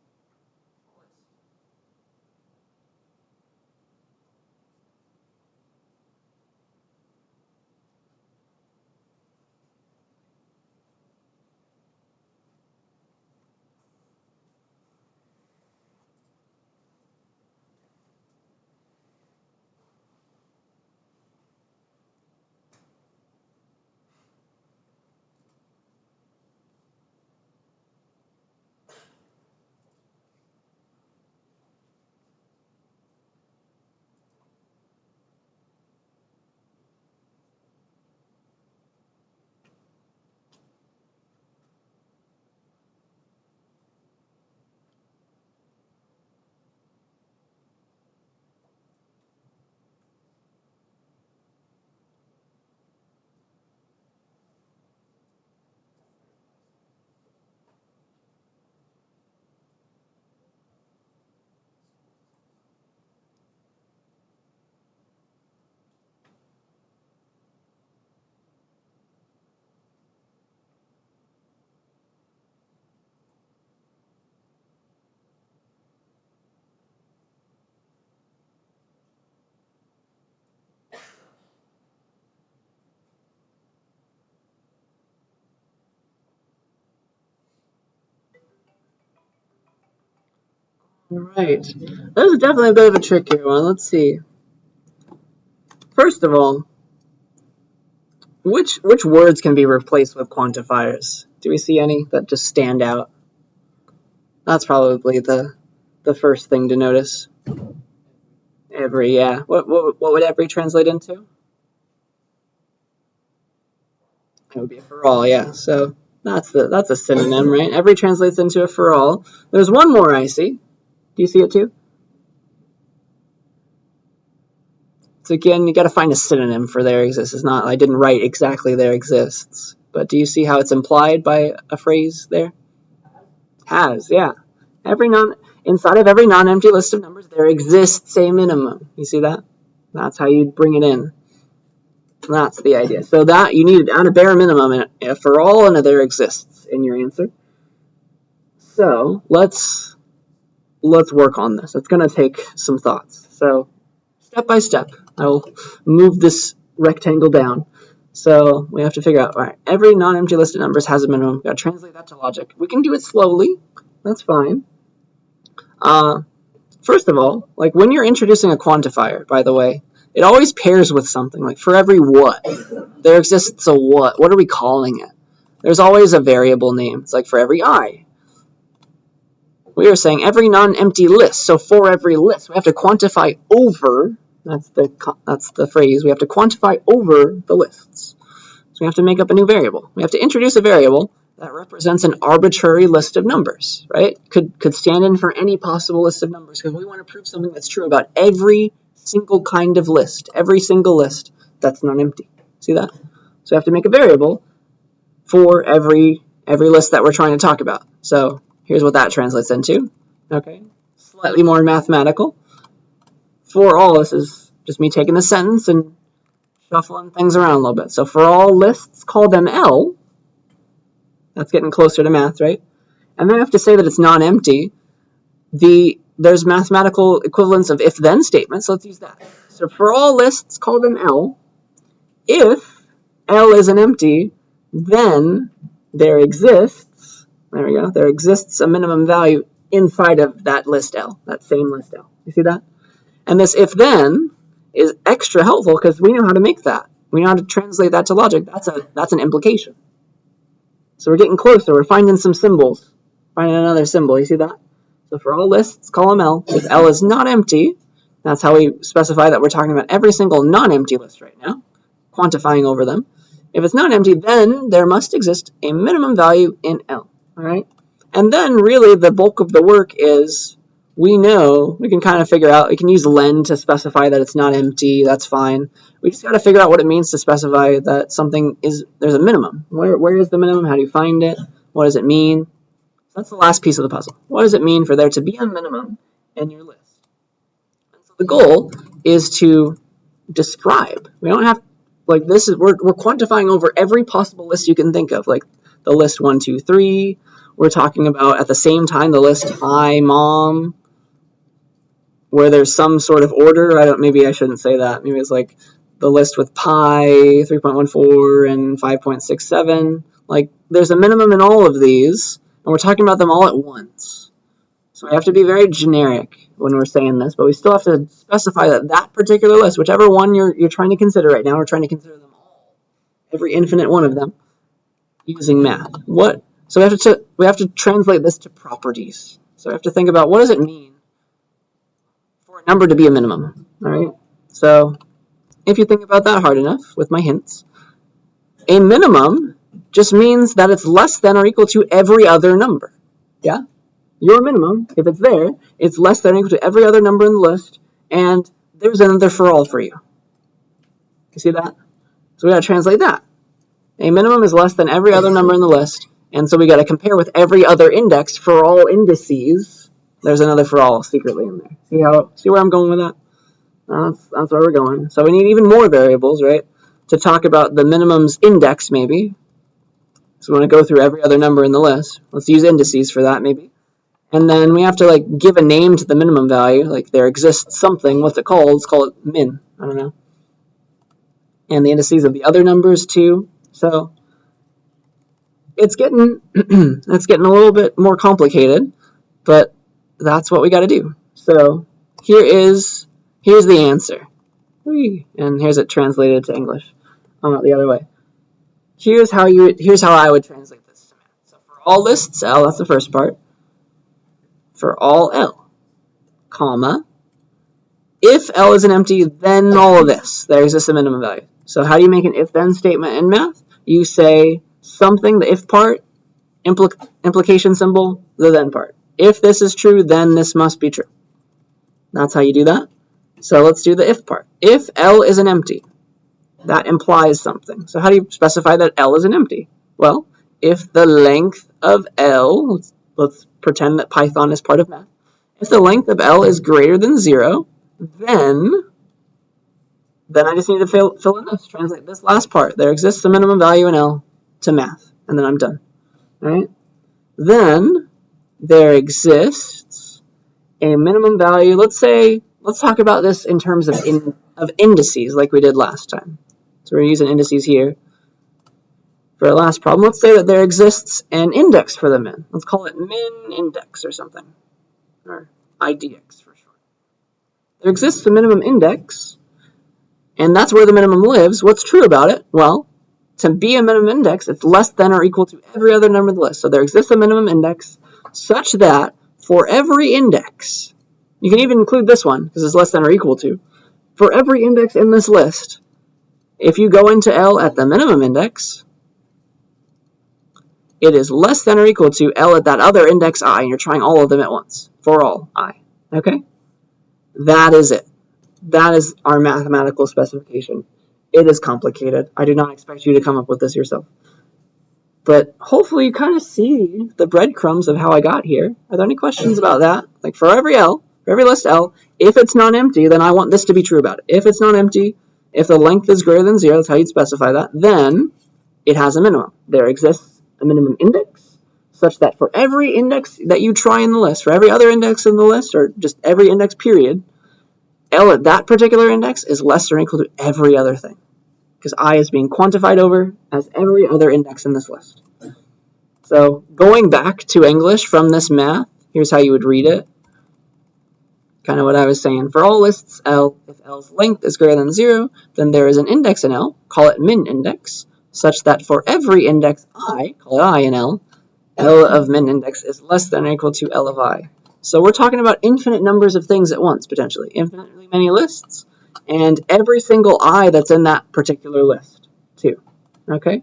All right. That was definitely a bit of a trickier one. Let's see. First of all, which words can be replaced with quantifiers? Do we see any that just stand out? That's probably the first thing to notice. Every, yeah. What would every translate into? It would be a for all, yeah. So that's a synonym, right? Every translates into a for all. There's one more I see. Do you see it too? So again, you got to find a synonym for there exists. It's not, I didn't write exactly there exists. But do you see how it's implied by a phrase there? Has, yeah. Inside of every non-empty list of numbers, there exists a minimum. You see that? That's how you'd bring it in. That's the idea. So that you need to add a bare minimum for all another exists in your answer. So let's work on this. It's going to take some thoughts. So step by step, I will move this rectangle down. So we have to figure out, all right, every non-empty list of numbers has a minimum. We've got to translate that to logic. We can do it slowly. That's fine. First of all, like when you're introducing a quantifier, by the way, it always pairs with something. Like for every what, there exists a what. What are we calling it? There's always a variable name. It's like for every I. We are saying every non-empty list. So for every list, we have to quantify over. That's the phrase. We have to quantify over the lists. So we have to make up a new variable. We have to introduce a variable that represents an arbitrary list of numbers, right? Could stand in for any possible list of numbers because we want to prove something that's true about every single kind of list, every single list that's non-empty. See that? So we have to make a variable for every list that we're trying to talk about. So here's what that translates into. Okay, slightly more mathematical. For all, this is just me taking a sentence and shuffling things around a little bit. So for all lists, call them L. That's getting closer to math, right? And then I have to say that it's non-empty. There's mathematical equivalents of if-then statements, so let's use that. So for all lists, call them L. If L isn't empty, then there exists a minimum value inside of that list L, that same list L. You see that? And this if-then is extra helpful because we know how to make that. We know how to translate that to logic. That's an implication. So we're getting closer. We're finding some symbols. Finding another symbol. You see that? So for all lists, call them L. If L is not empty, that's how we specify that we're talking about every single non-empty list right now, quantifying over them. If it's not empty, then there must exist a minimum value in L. All right? And then really the bulk of the work is we can kind of figure out, we can use len to specify that it's not empty. That's fine. We just got to figure out what it means to specify that something there's a minimum. Where is the minimum? How do you find it? What does it mean? That's the last piece of the puzzle. What does it mean for there to be a minimum in your list? And so the goal is to describe. We don't have, we're quantifying over every possible list you can think of, like the list 1, 2, 3. We're talking about at the same time the list hi, mom, where there's some sort of order. Maybe I shouldn't say that. Maybe it's like the list with pi, 3.14, and 5.67. Like there's a minimum in all of these. And we're talking about them all at once. So we have to be very generic when we're saying this, but we still have to specify that particular list, whichever one you're trying to consider right now, we're trying to consider them all, every infinite one of them, using math. So we have to translate this to properties. So we have to think about what does it mean for a number to be a minimum, all right? So if you think about that hard enough with my hints, a minimum just means that it's less than or equal to every other number. Yeah? Your minimum, if it's there, it's less than or equal to every other number in the list, and there's another for all for you. You see that? So we got to translate that. A minimum is less than every other number in the list, and so we got to compare with every other index for all indices. There's another for all secretly in there. See where I'm going with that? That's where we're going. So we need even more variables, right, to talk about the minimum's index, maybe. So we want to go through every other number in the list. Let's use indices for that, maybe. And then we have to give a name to the minimum value. Like there exists something. What's it called? Let's call it min. I don't know. And the indices of the other numbers too. So it's getting it's getting a little bit more complicated, but that's what we got to do. So here's the answer. And here's it translated to English. The other way. Here's how I would translate this to math. So for all lists L, that's the first part. For all L, comma, if L isn't empty, then all of this. There exists a minimum value. So how do you make an if-then statement in math? You say something, the if part, implication symbol, the then part. If this is true, then this must be true. That's how you do that. So let's do the if part. If L isn't empty, that implies something. So how do you specify that L isn't empty? Well, if the length of L, let's pretend that Python is part of math. If the length of L is greater than 0, then then I just need to fill in this, translate this last part. There exists a minimum value in L to math, and then I'm done. All right? Then there exists a minimum value. Let's talk about this in terms of indices like we did last time. So we're using indices here. For our last problem, let's say that there exists an index for the min. Let's call it min index or something, or IDX for short. There exists a minimum index, and that's where the minimum lives. What's true about it? Well, to be a minimum index, it's less than or equal to every other number in the list. So there exists a minimum index such that for every index, you can even include this one because it's less than or equal to, for every index in this list, if you go into L at the minimum index, it is less than or equal to L at that other index I, and you're trying all of them at once, for all I. Okay? That is it. That is our mathematical specification. It is complicated. I do not expect you to come up with this yourself. But hopefully you kind of see the breadcrumbs of how I got here. Are there any questions about that? Like for every L, for every list L, if it's non-empty, then I want this to be true about it. If it's non-empty, if the length is greater than 0, that's how you'd specify that, then it has a minimum. There exists a minimum index such that for every index that you try in the list, for every other index in the list, or just every index period, L at that particular index is less than or equal to every other thing, because I is being quantified over as every other index in this list. So going back to English from this math, here's how you would read it. Kind of what I was saying. For all lists L, if L's length is greater than 0, then there is an index in L, call it min index, such that for every index I, call it I in L, L of min index is less than or equal to L of I. So we're talking about infinite numbers of things at once, potentially. Infinitely many lists, and every single I that's in that particular list, too. Okay?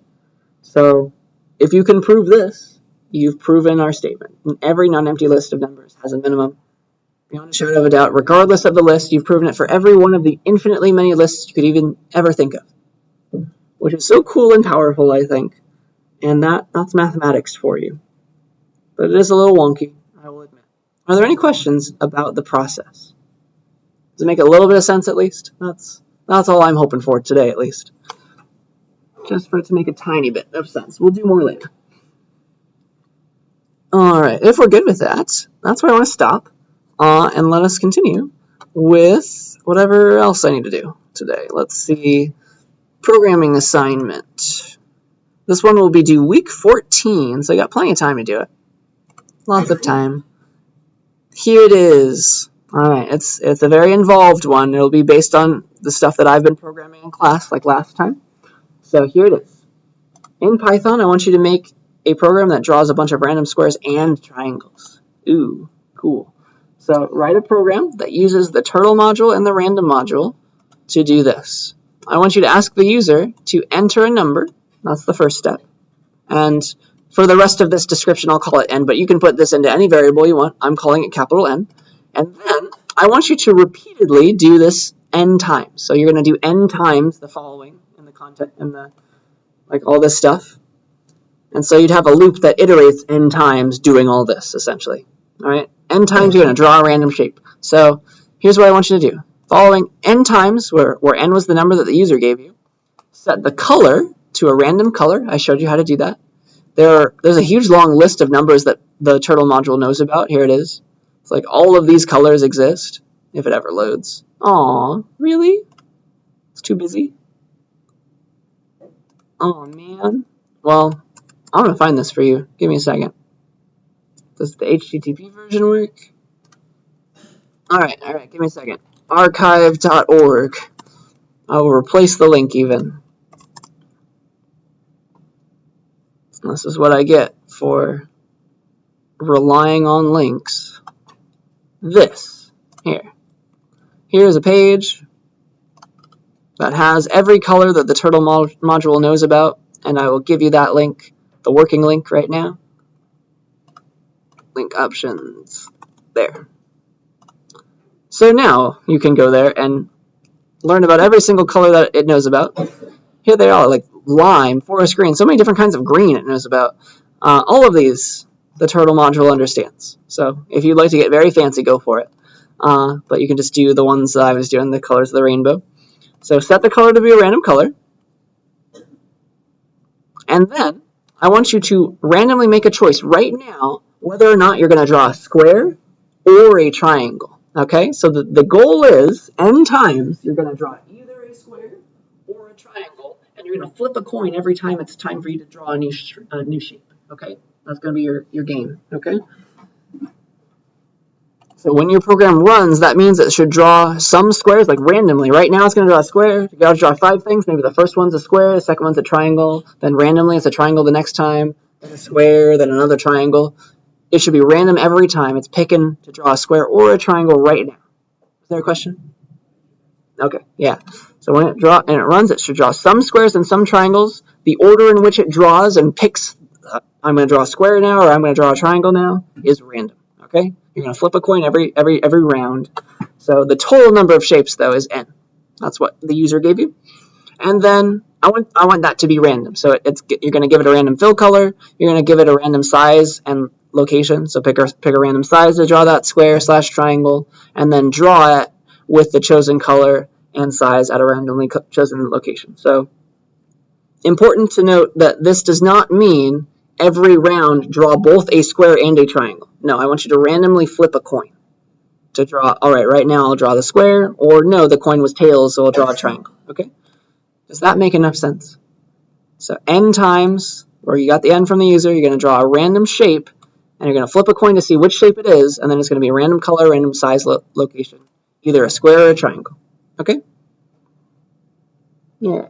So if you can prove this, you've proven our statement. And every non-empty list of numbers has a minimum, beyond a shadow of a doubt. Regardless of the list, you've proven it for every one of the infinitely many lists you could even ever think of, which is so cool and powerful, I think. And that's mathematics for you. But it is a little wonky, I will admit. Are there any questions about the process? Does it make a little bit of sense at least? That's all I'm hoping for today at least. Just for it to make a tiny bit of sense. We'll do more later. Alright, if we're good with that, that's where I want to stop. And let us continue with whatever else I need to do today. Let's see. Programming assignment. This one will be due week 14, so I got plenty of time to do it. Lots of time. Here it is. Alright, it's a very involved one. It'll be based on the stuff that I've been programming in class, like last time. So here it is. In Python, I want you to make a program that draws a bunch of random squares and triangles. Ooh, cool. So write a program that uses the turtle module and the random module to do this. I want you to ask the user to enter a number. That's the first step. And for the rest of this description, I'll call it n, but you can put this into any variable you want. I'm calling it capital N. And then I want you to repeatedly do this n times. So you're going to do n times the following in the content and the like all this stuff. And so you'd have a loop that iterates n times doing all this, essentially. All right, n times you're going to draw a random shape. So here's what I want you to do. Following n times, where n was the number that the user gave you, set the color to a random color. I showed you how to do that. There's a huge long list of numbers that the turtle module knows about. Here it is. It's like all of these colors exist, if it ever loads. Aw, really? It's too busy? Oh, man. Well, I'm going to find this for you. Give me a second. Does the HTTP version work? Alright, give me a second. Archive.org. I will replace the link even. This is what I get for relying on links. This. Here's a page that has every color that the turtle module knows about, and I will give you that link, the working link right now. Link options. There. So now you can go there and learn about every single color that it knows about. Here they are, like lime, forest green, so many different kinds of green it knows about. All of these, the turtle module understands. So if you'd like to get very fancy, go for it. But you can just do the ones that I was doing, the colors of the rainbow. So set the color to be a random color. And then I want you to randomly make a choice right now whether or not you're going to draw a square or a triangle. Okay, so the goal is n times you're going to draw either a square or a triangle, and you're going to flip a coin every time it's time for you to draw a new shape. Okay, that's going to be your game. Okay. So when your program runs, that means it should draw some squares, like randomly. Right now it's going to draw a square. You got to draw 5 things. Maybe the first one's a square, the second one's a triangle, then randomly it's a triangle the next time, then a square, then another triangle. It should be random every time it's picking to draw a square or a triangle right now. Is there a question? Okay, yeah. So when it runs, it should draw some squares and some triangles. The order in which it draws and picks, I'm going to draw a square now or I'm going to draw a triangle now, is random. Okay, you're going to flip a coin every round. So the total number of shapes, though, is n. That's what the user gave you. And then I want that to be random. So you're going to give it a random fill color. You're going to give it a random size and location. So pick a random size to draw that square / triangle, and then draw it with the chosen color and size at a randomly chosen location. So important to note that this does not mean every round draw both a square and a triangle. No, I want you to randomly flip a coin to draw. All right now I'll draw the square, or no, the coin was tails, so I'll draw a triangle. Okay, does that make enough sense? So n times, or you got the n from the user, you're going to draw a random shape, and you're going to flip a coin to see which shape it is, and then it's going to be a random color, random size, location, either a square or a triangle. Okay? Yeah.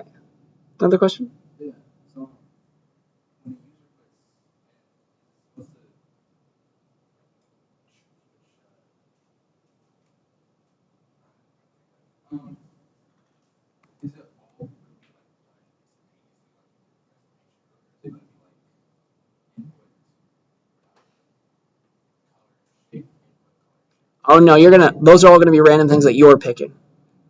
Another question? Oh no, those are all gonna be random things that you're picking.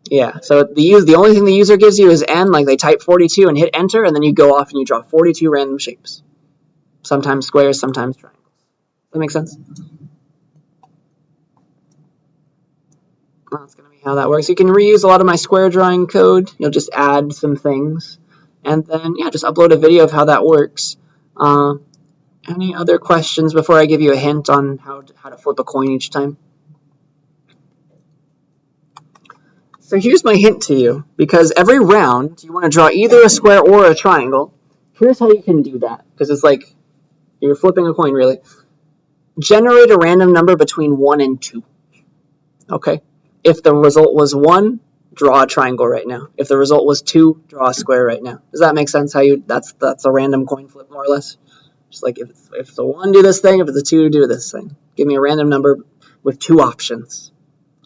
Yeah. So the only thing the user gives you is n, like they type 42 and hit enter, and then you go off and you draw 42 random shapes. Sometimes squares, sometimes triangles. Does that make sense? Well, that's gonna be how that works. You can reuse a lot of my square drawing code. You'll just add some things, and then yeah, just upload a video of how that works. Any other questions before I give you a hint on how to flip a coin each time? So here's my hint to you, because every round you want to draw either a square or a triangle. Here's how you can do that, because it's like you're flipping a coin, really. Generate a random number between 1 and 2. Okay? If the result was 1, draw a triangle right now. If the result was 2, draw a square right now. Does that make sense? That's a random coin flip, more or less? Just like if it's a 1, do this thing. If it's a 2, do this thing. Give me a random number with 2 options.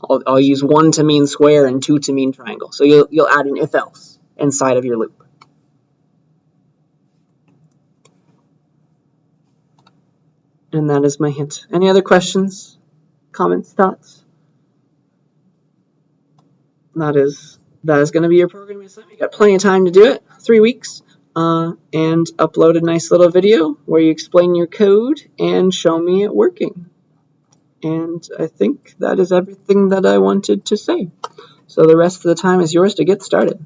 I'll use 1 to mean square and 2 to mean triangle. So you'll add an if-else inside of your loop. And that is my hint. Any other questions, comments, thoughts? That is going to be your programming assignment. You got plenty of time to do it, 3 weeks, and upload a nice little video where you explain your code and show me it working. And I think that is everything that I wanted to say. So the rest of the time is yours to get started.